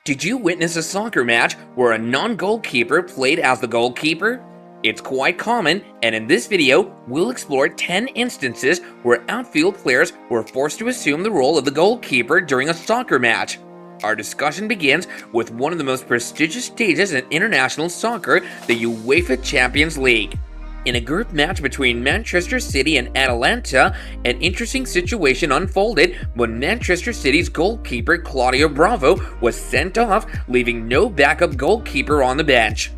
Did you witness a soccer match where a non-goalkeeper played as the goalkeeper? It's quite common, and in this video, we'll explore 10 instances where outfield players were forced to assume the role of the goalkeeper during a soccer match. Our discussion begins with one of the most prestigious stages in international soccer, the UEFA Champions League. In a group match between Manchester City and Atalanta, an interesting situation unfolded when Manchester City's goalkeeper Claudio Bravo was sent off, leaving no backup goalkeeper on the bench.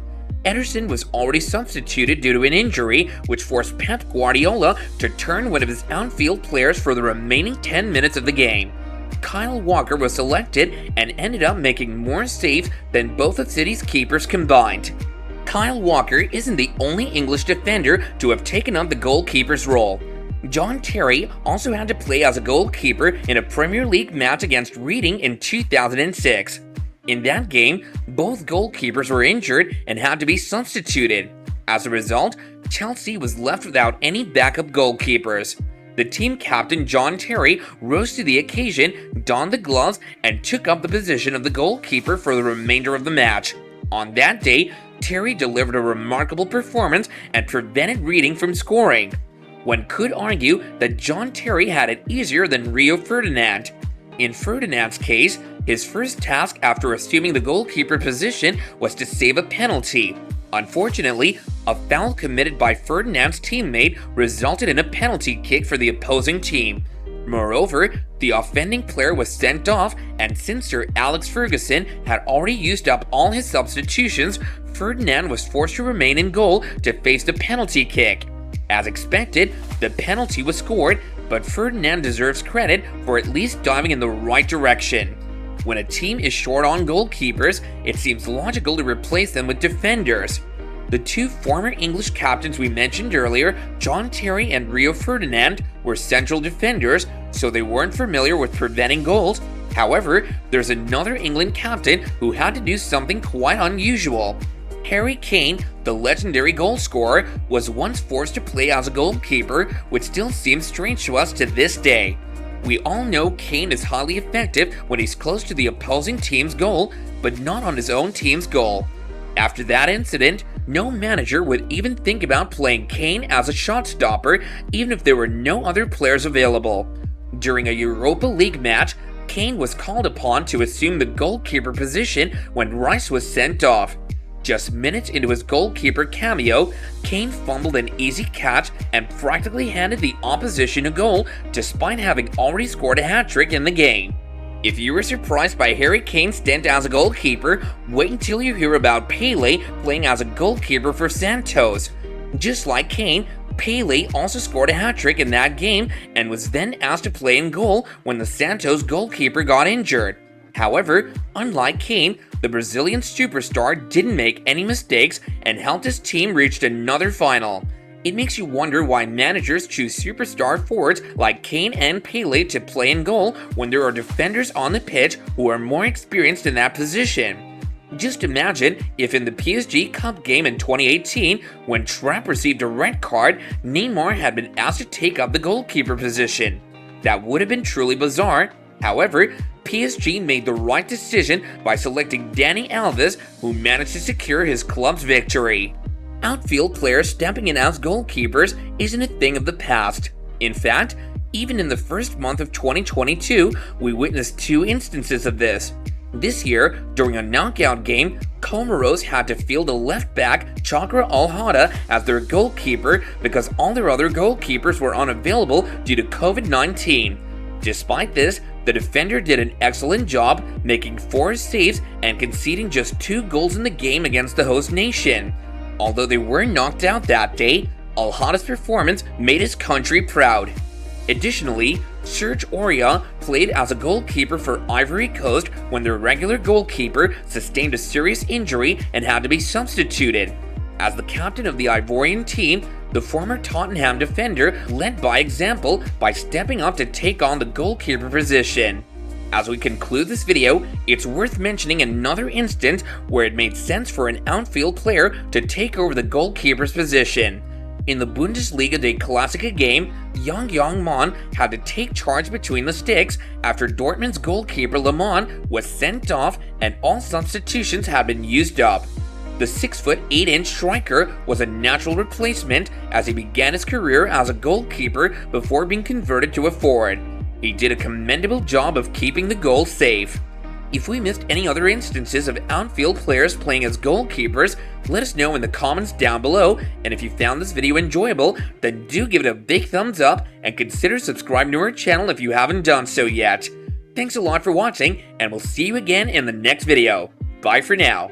Ederson was already substituted due to an injury, which forced Pep Guardiola to turn one of his outfield players for the remaining 10 minutes of the game. Kyle Walker was selected and ended up making more saves than both of City's keepers combined. Kyle Walker isn't the only English defender to have taken up the goalkeeper's role. John Terry also had to play as a goalkeeper in a Premier League match against Reading in 2006. In that game, both goalkeepers were injured and had to be substituted. As a result, Chelsea was left without any backup goalkeepers. The team captain John Terry rose to the occasion, donned the gloves, and took up the position of the goalkeeper for the remainder of the match. On that day, Terry delivered a remarkable performance and prevented Reading from scoring. One could argue that John Terry had it easier than Rio Ferdinand. In Ferdinand's case, his first task after assuming the goalkeeper position was to save a penalty. Unfortunately, a foul committed by Ferdinand's teammate resulted in a penalty kick for the opposing team. Moreover, the offending player was sent off, and since Sir Alex Ferguson had already used up all his substitutions, Ferdinand was forced to remain in goal to face the penalty kick. As expected, the penalty was scored, but Ferdinand deserves credit for at least diving in the right direction. When a team is short on goalkeepers, it seems logical to replace them with defenders. The two former English captains we mentioned earlier, John Terry and Rio Ferdinand, were central defenders, so they weren't familiar with preventing goals. However, there's another England captain who had to do something quite unusual. Harry Kane, the legendary goalscorer, was once forced to play as a goalkeeper, which still seems strange to us to this day. We all know Kane is highly effective when he's close to the opposing team's goal, but not on his own team's goal. After that incident, no manager would even think about playing Kane as a shot stopper, even if there were no other players available. During a Europa League match, Kane was called upon to assume the goalkeeper position when Rice was sent off. Just minutes into his goalkeeper cameo, Kane fumbled an easy catch and practically handed the opposition a goal despite having already scored a hat-trick in the game. If you were surprised by Harry Kane's stint as a goalkeeper, wait until you hear about Pele playing as a goalkeeper for Santos. Just like Kane, Pele also scored a hat-trick in that game and was then asked to play in goal when the Santos goalkeeper got injured. However, unlike Kane, the Brazilian superstar didn't make any mistakes and helped his team reach another final. It makes you wonder why managers choose superstar forwards like Kane and Pele to play in goal when there are defenders on the pitch who are more experienced in that position. Just imagine if in the PSG Cup game in 2018, when Trapp received a red card, Neymar had been asked to take up the goalkeeper position. That would have been truly bizarre. However, PSG made the right decision by selecting Dani Alves, who managed to secure his club's victory. Outfield players stepping in as goalkeepers isn't a thing of the past. In fact, even in the first month of 2022, we witnessed two instances of this. This year, during a knockout game, Comoros had to field a left-back, Chakra Al-Hada, as their goalkeeper because all their other goalkeepers were unavailable due to COVID-19. Despite this, the defender did an excellent job, making 4 saves and conceding just 2 goals in the game against the host nation. Although they were knocked out that day, Al-Hada's performance made his country proud. Additionally, Serge Aurier played as a goalkeeper for Ivory Coast when their regular goalkeeper sustained a serious injury and had to be substituted. As the captain of the Ivorian team, the former Tottenham defender led by example by stepping up to take on the goalkeeper position. As we conclude this video, it's worth mentioning another instance where it made sense for an outfield player to take over the goalkeeper's position. In the Bundesliga de Klassiker game, Young Man had to take charge between the sticks after Dortmund's goalkeeper Lemon was sent off and all substitutions had been used up. The 6'8" striker was a natural replacement as he began his career as a goalkeeper before being converted to a forward. He did a commendable job of keeping the goal safe. If we missed any other instances of Outfield players playing as goalkeepers, let us know in the comments down below, and if you found this video enjoyable, then do give it a big thumbs up and consider subscribing to our channel if you haven't done so yet. Thanks a lot for watching, and we'll see you again in the next video. Bye for now.